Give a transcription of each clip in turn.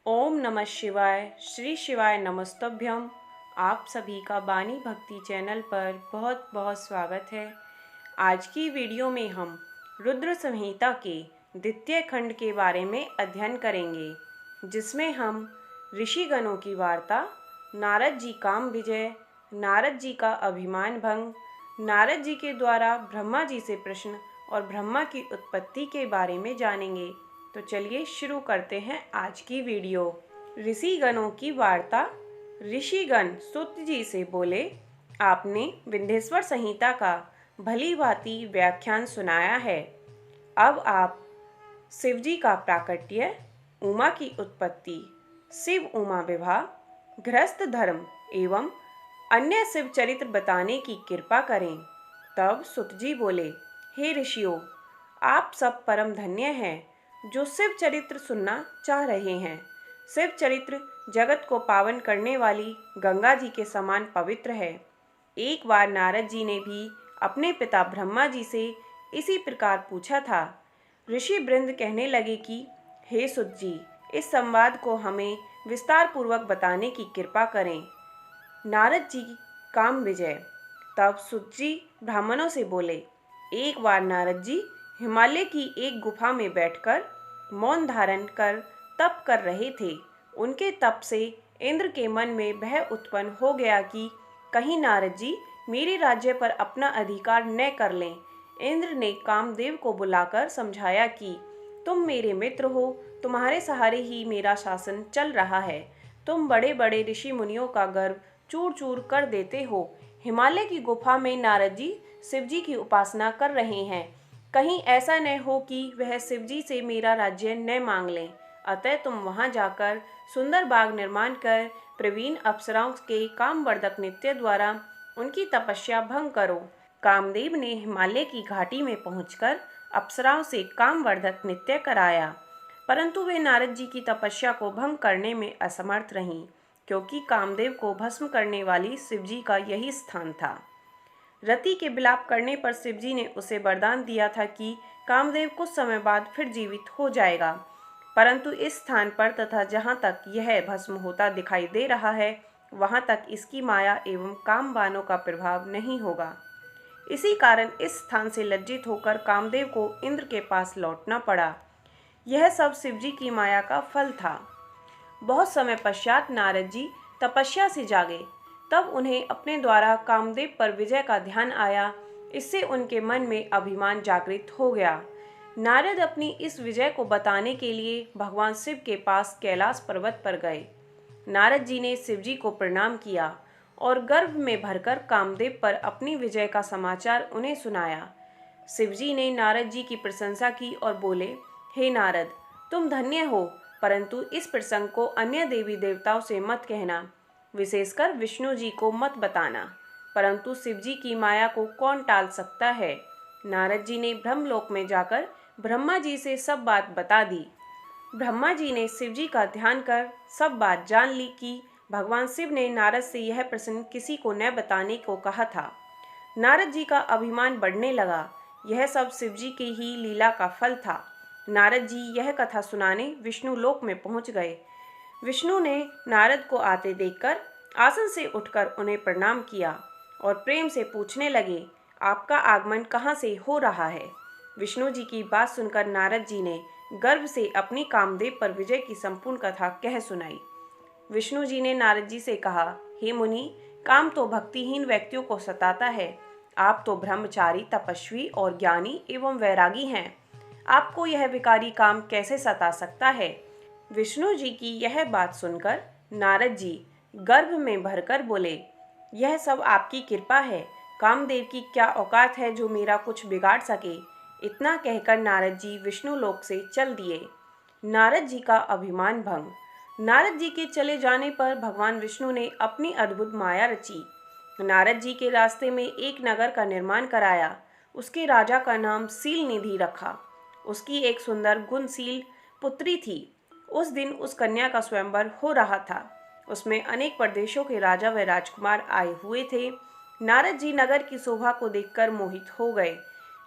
ओम नमः शिवाय। श्री शिवाय नमस्तभ्यम। आप सभी का बानी भक्ति चैनल पर बहुत बहुत स्वागत है। आज की वीडियो में हम रुद्र संहिता के द्वितीय खंड के बारे में अध्ययन करेंगे, जिसमें हम ऋषिगणों की वार्ता, नारद जी काम विजय, नारद जी का अभिमान भंग, नारद जी के द्वारा ब्रह्मा जी से प्रश्न और ब्रह्मा की उत्पत्ति के बारे में जानेंगे। तो चलिए शुरू करते हैं आज की वीडियो। ऋषिगणों की वार्ता। ऋषिगण सुत जी से बोले, आपने विंध्येश्वर संहिता का भली भांति व्याख्यान सुनाया है। अब आप शिव जी का प्राकट्य, उमा की उत्पत्ति, शिव उमा विवाह, गृहस्थ धर्म एवं अन्य शिव चरित्र बताने की कृपा करें। तब सुत जी बोले, हे ऋषियों, आप सब परम धन्य हैं जो शिव चरित्र सुनना चाह रहे हैं। शिव चरित्र जगत को पावन करने वाली गंगा जी के समान पवित्र है। एक बार नारद जी ने भी अपने पिता ब्रह्मा जी से इसी प्रकार पूछा था। ऋषि वृंद कहने लगे कि हे सुत जी, इस संवाद को हमें विस्तार पूर्वक बताने की कृपा करें। नारद जी काम विजय। तब सुत जी ब्राह्मणों से बोले, एक बार नारद जी हिमालय की एक गुफा में बैठकर मौन धारण कर तप कर रहे थे। उनके तप से इंद्र के मन में भय उत्पन्न हो गया कि कहीं नारद जी मेरे राज्य पर अपना अधिकार न कर लें। इंद्र ने कामदेव को बुलाकर समझाया कि तुम मेरे मित्र हो, तुम्हारे सहारे ही मेरा शासन चल रहा है। तुम बड़े बड़े ऋषि मुनियों का गर्व चूर चूर कर देते हो। हिमालय की गुफा में नारद जी शिव जी की उपासना कर रहे हैं। कहीं ऐसा न हो कि वह शिव जी से मेरा राज्य न मांग लें। अतः तुम वहां जाकर सुंदर बाग निर्माण कर प्रवीण अप्सराओं के कामवर्धक नृत्य द्वारा उनकी तपस्या भंग करो। कामदेव ने हिमालय की घाटी में पहुंचकर अप्सराओं से कामवर्धक नृत्य कराया, परंतु वे नारद जी की तपस्या को भंग करने में असमर्थ रहीं, क्योंकि कामदेव को भस्म करने वाली शिव जी का यही स्थान था। रति के विलाप करने पर शिव जी ने उसे वरदान दिया था कि कामदेव कुछ समय बाद फिर जीवित हो जाएगा, परंतु इस स्थान पर तथा जहाँ तक यह भस्म होता दिखाई दे रहा है, वहाँ तक इसकी माया एवं काम बाणों का प्रभाव नहीं होगा। इसी कारण इस स्थान से लज्जित होकर कामदेव को इंद्र के पास लौटना पड़ा। यह सब शिव जी की माया का फल था। बहुत समय पश्चात नारद जी तपस्या से जागे। तब उन्हें अपने द्वारा कामदेव पर विजय का ध्यान आया। इससे उनके मन में अभिमान जागृत हो गया। नारद अपनी इस विजय को बताने के लिए भगवान शिव के पास कैलाश पर्वत पर गए। नारद जी ने शिव जी को प्रणाम किया और गर्भ में भरकर कामदेव पर अपनी विजय का समाचार उन्हें सुनाया। शिव जी ने नारद जी की प्रशंसा की और बोले, हे नारद, तुम धन्य हो, परंतु इस प्रसंग को अन्य देवी देवताओं से मत कहना, विशेषकर विष्णु जी को मत बताना, परंतु शिव जी की माया को कौन टाल सकता है। नारद जी ने ब्रह्मलोक में जाकर ब्रह्मा जी से सब बात बता दी। ब्रह्मा जी ने शिव जी का ध्यान कर सब बात जान ली कि भगवान शिव ने नारद से यह प्रसंग किसी को न बताने को कहा था। नारद जी का अभिमान बढ़ने लगा। यह सब शिव जी की ही लीला का फल था। नारद जी यह कथा सुनाने विष्णु लोक में पहुंच गए। विष्णु ने नारद को आते देखकर आसन से उठकर उन्हें प्रणाम किया और प्रेम से पूछने लगे, आपका आगमन कहाँ से हो रहा है। विष्णु जी की बात सुनकर नारद जी ने गर्व से अपनी कामदेव पर विजय की संपूर्ण कथा कह सुनाई। विष्णु जी ने नारद जी से कहा, हे मुनि, काम तो भक्तिहीन व्यक्तियों को सताता है। आप तो ब्रह्मचारी, तपस्वी और ज्ञानी एवं वैरागी हैं। आपको यह विकारी काम कैसे सता सकता है। विष्णु जी की यह बात सुनकर नारद जी गर्भ में भरकर बोले, यह सब आपकी कृपा है। कामदेव की क्या औकात है जो मेरा कुछ बिगाड़ सके। इतना कहकर नारद जी विष्णु लोक से चल दिए। नारद जी का अभिमान भंग। नारद जी के चले जाने पर भगवान विष्णु ने अपनी अद्भुत माया रची। नारद जी के रास्ते में एक नगर का निर्माण कराया। उसके राजा का नाम सील निधि रखा। उसकी एक सुंदर गुणशील पुत्री थी। उस दिन उस कन्या का स्वयंवर हो रहा था। उसमें अनेक प्रदेशों के राजा व राजकुमार आए हुए थे। नारद जी नगर की शोभा को देखकर मोहित हो गए।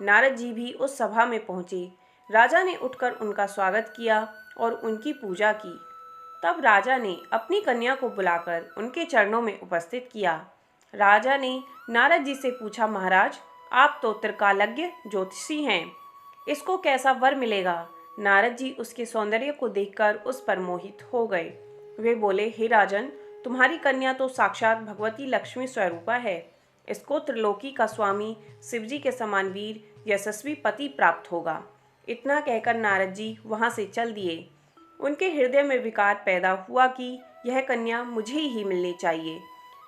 नारद जी भी उस सभा में पहुंचे। राजा ने उठकर उनका स्वागत किया और उनकी पूजा की। तब राजा ने अपनी कन्या को बुलाकर उनके चरणों में उपस्थित किया। राजा ने नारद जी से पूछा, महाराज, आप तो त्रिकालज्ञ ज्योतिषी हैं, इसको कैसा वर मिलेगा? नारद जी उसके सौंदर्य को देखकर उस पर मोहित हो गए। वे बोले, हे राजन, तुम्हारी कन्या तो साक्षात भगवती लक्ष्मी स्वरूपा है। इसको त्रिलोकी का स्वामी शिवजी के समान वीर यशस्वी पति प्राप्त होगा। इतना कहकर नारद जी वहां से चल दिए। उनके हृदय में विकार पैदा हुआ कि यह कन्या मुझे ही मिलनी चाहिए,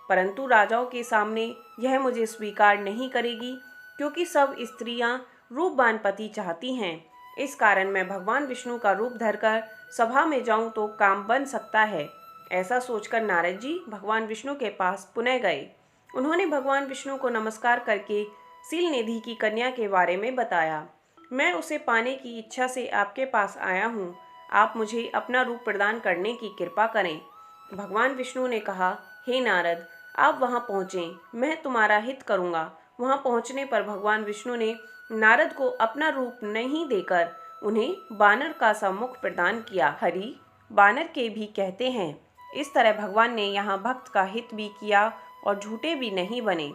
परंतु राजाओं के सामने यह मुझे स्वीकार नहीं करेगी, क्योंकि सब स्त्रियां रूपवान पति चाहती हैं। इस कारण मैं भगवान विष्णु का रूप धरकर सभा में जाऊं तो काम बन सकता है। ऐसा सोचकर नारद जी भगवान विष्णु के पास पुनः गए। उन्होंने भगवान विष्णु को नमस्कार करके शीलनिधि की कन्या के बारे में बताया। मैं उसे पाने की इच्छा से आपके पास आया हूँ, आप मुझे अपना रूप प्रदान करने की कृपा करें। भगवान विष्णु ने कहा, हे नारद, आप वहाँ पहुँचें, मैं तुम्हारा हित करूँगा। वहाँ पहुँचने पर भगवान विष्णु ने नारद को अपना रूप नहीं देकर उन्हें बानर का सा मुख प्रदान किया। हरि बानर के भी कहते हैं। इस तरह भगवान ने यहाँ भक्त का हित भी किया और झूठे भी नहीं बने।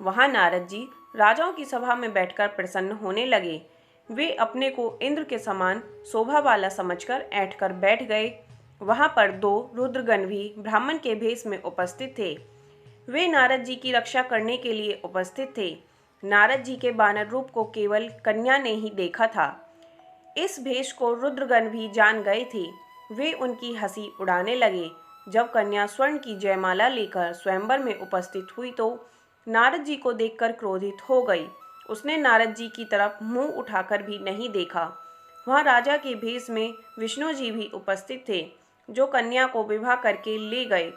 वहाँ नारद जी राजाओं की सभा में बैठकर प्रसन्न होने लगे। वे अपने को इंद्र के समान शोभा वाला समझकर ऐंठकर बैठ गए। वहाँ पर 2 रुद्रगण भी ब्राह्मण के भेष में उपस्थित थे। वे नारद जी की रक्षा करने के लिए उपस्थित थे। नारद जी के बानर रूप को केवल कन्या ने ही देखा था। इस भेष को रुद्रगण भी जान गए थे। वे उनकी हंसी उड़ाने लगे। जब कन्या स्वर्ण की जयमाला लेकर स्वयंवर में उपस्थित हुई तो नारद जी को देखकर क्रोधित हो गई। उसने नारद जी की तरफ मुंह उठाकर भी नहीं देखा। वहाँ राजा के भेष में विष्णु जी भी उपस्थित थे, जो कन्या को विवाह करके ले गए।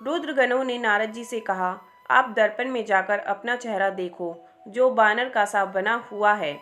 रुद्रगणों ने नारद जी से कहा, आप दर्पण में जाकर अपना चेहरा देखो, जो बानर का सा बना हुआ है।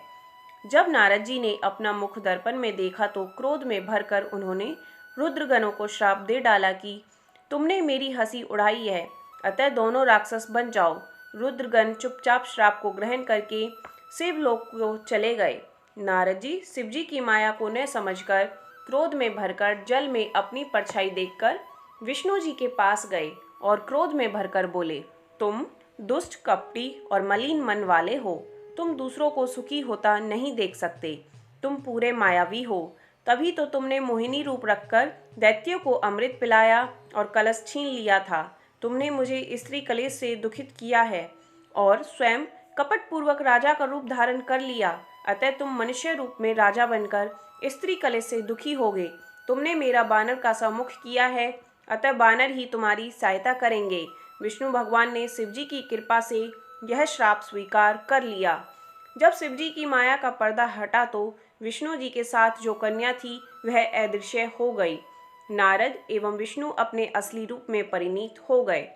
जब नारद जी ने अपना मुख दर्पण में देखा तो क्रोध में भरकर उन्होंने रुद्रगणों को श्राप दे डाला कि तुमने मेरी हंसी उड़ाई है, अतः दोनों राक्षस बन जाओ। रुद्रगण चुपचाप श्राप को ग्रहण करके शिवलोक को चले गए। नारद जी शिवजी की माया को न समझकर क्रोध में भरकर जल में अपनी परछाई देखकर विष्णु जी के पास गए और क्रोध में भरकर बोले, तुम दुष्ट, कपटी और मलिन मन वाले हो। तुम दूसरों को सुखी होता नहीं देख सकते। तुम पूरे मायावी हो। तभी तो तुमने मोहिनी रूप रखकर दैत्यों को अमृत पिलाया और कलश छीन लिया था। तुमने मुझे स्त्री कलेश से दुखित किया है और स्वयं कपट पूर्वक राजा का रूप धारण कर लिया। अतः तुम मनुष्य रूप में राजा बनकर स्त्री कलेश से दुखी होगे। तुमने मेरा बानर का सा मुख किया है, अतः बानर ही तुम्हारी सहायता करेंगे। विष्णु भगवान ने शिवजी की कृपा से यह श्राप स्वीकार कर लिया। जब शिवजी की माया का पर्दा हटा तो विष्णु जी के साथ जो कन्या थी वह अदृश्य हो गई। नारद एवं विष्णु अपने असली रूप में परिणीत हो गए।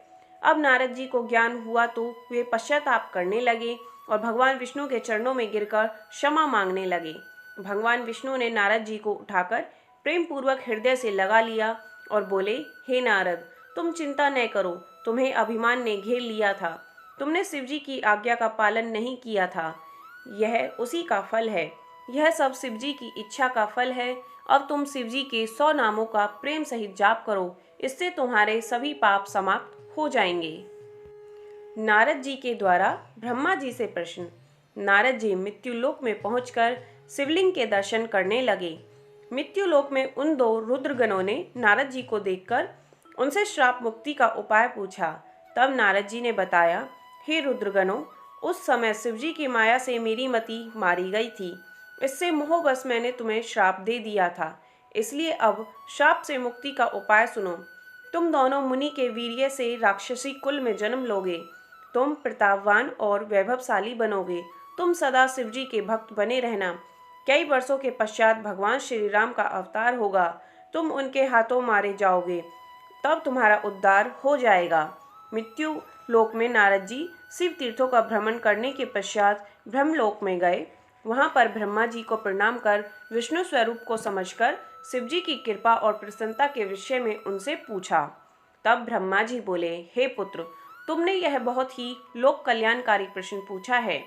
अब नारद जी को ज्ञान हुआ तो वे पश्चाताप करने लगे और भगवान विष्णु के चरणों में गिरकर क्षमा मांगने लगे। भगवान विष्णु ने नारद जी को उठाकर प्रेम पूर्वक हृदय से लगा लिया और बोले, हे नारद, तुम चिंता न करो, तुम्हें अभिमान ने घेर लिया था। तुमने शिवजी की आज्ञा का पालन नहीं किया था, यह उसी का फल है। यह सब शिवजी की इच्छा का फल है। अब तुम शिवजी के 100 नामों का प्रेम सहित जाप करो, इससे तुम्हारे सभी पाप समाप्त हो जाएंगे। नारद जी के द्वारा ब्रह्मा जी से प्रश्न। नारद जी मृत्युलोक में पहुंचकर शिवलिंग के दर्शन करने लगे। मृत्युलोक में उन 2 रुद्रगणों ने नारद जी को देखकर उनसे श्राप मुक्ति का उपाय पूछा। तब नारद जी ने बताया, हे रुद्रगणों, उस समय शिवजी की माया से मेरी मति मारी गई थी। इससे मोहवश मैंने तुम्हें श्राप दे दिया था। इसलिए अब श्राप से मुक्ति का उपाय सुनो। तुम दोनों मुनि के वीर्य से राक्षसी कुल में जन्म लोगे। तुम प्रतापवान और वैभवशाली बनोगे। तुम सदा शिवजी के भक्त बने रहना। कई वर्षों के पश्चात भगवान श्री राम का अवतार होगा। तुम उनके हाथों मारे जाओगे, तब तुम्हारा उद्धार हो जाएगा। मृत्यु लोक में नारद जी शिव तीर्थों का भ्रमण करने के पश्चात ब्रह्मलोक में गए। वहां पर ब्रह्मा जी को प्रणाम कर विष्णु स्वरूप को समझकर शिवजी की कृपा और प्रसन्नता के विषय में उनसे पूछा। तब ब्रह्मा जी बोले, हे पुत्र, तुमने यह बहुत ही लोक कल्याणकारी प्रश्न पूछा है।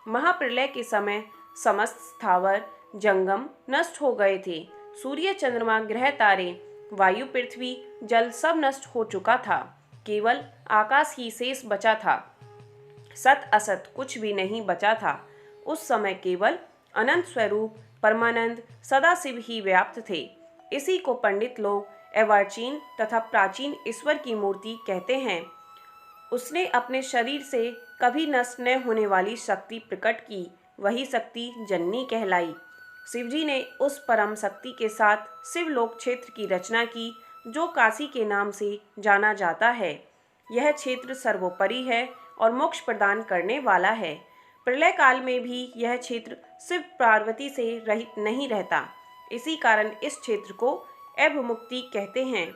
महाप्रलय के समय समस्त स्थावर जंगम नष्ट हो गए थे। सूर्य, चंद्रमा, ग्रह, तारे वायु, पृथ्वी, जल सब नष्ट हो चुका था। केवल आकाश ही शेष बचा था। सत असत कुछ भी नहीं बचा था। उस समय केवल अनंत स्वरूप परमानंद सदाशिव ही व्याप्त थे। इसी को पंडित लोग अर्वाचीन तथा प्राचीन ईश्वर की मूर्ति कहते हैं। उसने अपने शरीर से कभी नष्ट न होने वाली शक्ति प्रकट की, वही शक्ति जननी कहलाई। शिवजी ने उस परम शक्ति के साथ शिवलोक क्षेत्र की रचना की, जो काशी के नाम से जाना जाता है। यह क्षेत्र सर्वोपरि है और मोक्ष प्रदान करने वाला है। प्रलय काल में भी यह क्षेत्र शिव पार्वती से रहित नहीं रहता। इसी कारण इस क्षेत्र को अभमुक्ति कहते हैं।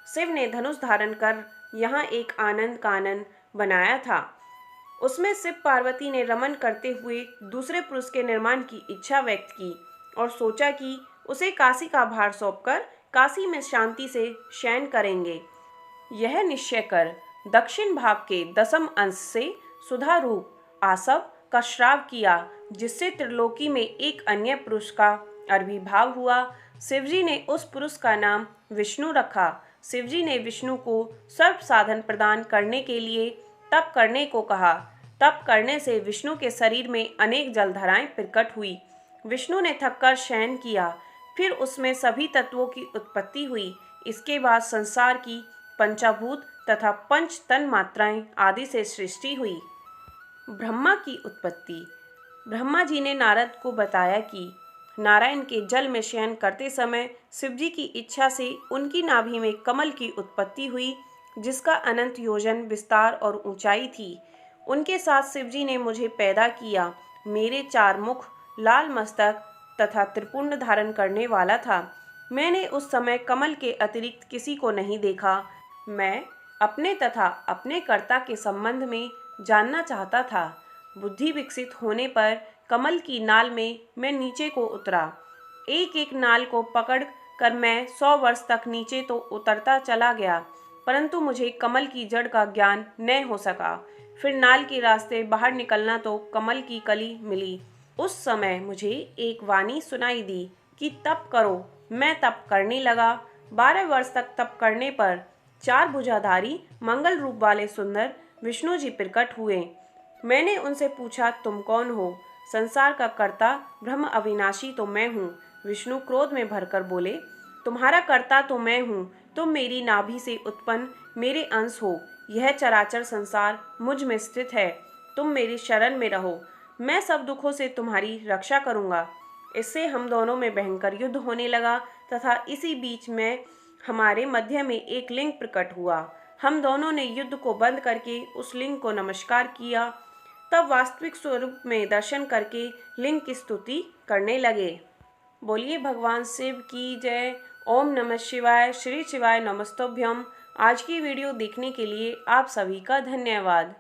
शिव ने धनुष धारण कर यहाँ एक आनंद कानन बनाया था। उसमें शिव पार्वती ने रमन करते हुए दूसरे पुरुष के निर्माण की इच्छा व्यक्त की और सोचा कि उसे काशी का भार सौंपकर काशी में शांति से शयन करेंगे। यह निश्चय कर दक्षिण भाग के 10 अंश से सुधा रूप आसव का श्राव किया, जिससे त्रिलोकी में एक अन्य पुरुष का आविर्भाव हुआ। शिवजी ने उस पुरुष का नाम विष्णु रखा। शिवजी ने विष्णु को सर्व साधन प्रदान करने के लिए तप करने को कहा। तप करने से विष्णु के शरीर में अनेक जलधाराएं प्रकट हुई। विष्णु ने थककर शयन किया, फिर उसमें सभी तत्वों की उत्पत्ति हुई। इसके बाद संसार की पंचभूत तथा पंच तन मात्राएं आदि से सृष्टि हुई। ब्रह्मा की उत्पत्ति। ब्रह्मा जी ने नारद को बताया कि नारायण के जल में शयन करते समय शिवजी की इच्छा से उनकी नाभि में कमल की उत्पत्ति हुई, जिसका अनंत योजन विस्तार और ऊंचाई थी। उनके साथ शिवजी ने मुझे पैदा किया। मेरे 4 मुख, लाल मस्तक तथा त्रिपुंड धारण करने वाला था। मैंने उस समय कमल के अतिरिक्त किसी को नहीं देखा। मैं अपने तथा अपने कर्ता के संबंध में जानना चाहता था। बुद्धि विकसित होने पर कमल की नाल में मैं नीचे को उतरा। एक एक नाल को पकड़ कर मैं 100 वर्ष तक नीचे तो उतरता चला गया, परंतु मुझे कमल की जड़ का ज्ञान न हो सका। फिर नाल के रास्ते बाहर निकलना तो कमल की कली मिली। उस समय मुझे एक वाणी सुनाई दी कि तप करो। मैं तप करने लगा। 12 वर्ष तक तप करने पर 4 भुजाधारी मंगल रूप वाले सुंदर विष्णु जी प्रकट हुए। मैंने उनसे पूछा, तुम कौन हो? संसार का कर्ता ब्रह्म अविनाशी तो मैं हूँ। विष्णु क्रोध में भरकर बोले, तुम्हारा कर्ता तो मैं हूँ। तुम मेरी नाभि से उत्पन्न मेरे अंश हो। यह चराचर संसार मुझ में स्थित है। तुम मेरी शरण में रहो, मैं सब दुखों से तुम्हारी रक्षा करूँगा। इससे हम दोनों में भयंकर युद्ध होने लगा तथा इसी बीच में हमारे मध्य में एक लिंग प्रकट हुआ। हम दोनों ने युद्ध को बंद करके उस लिंग को नमस्कार किया। तब वास्तविक स्वरूप में दर्शन करके लिंग की स्तुति करने लगे। बोलिए भगवान शिव की जय। ओम नमः शिवाय। श्री शिवाय नमस्तुभ्यम। आज की वीडियो देखने के लिए आप सभी का धन्यवाद।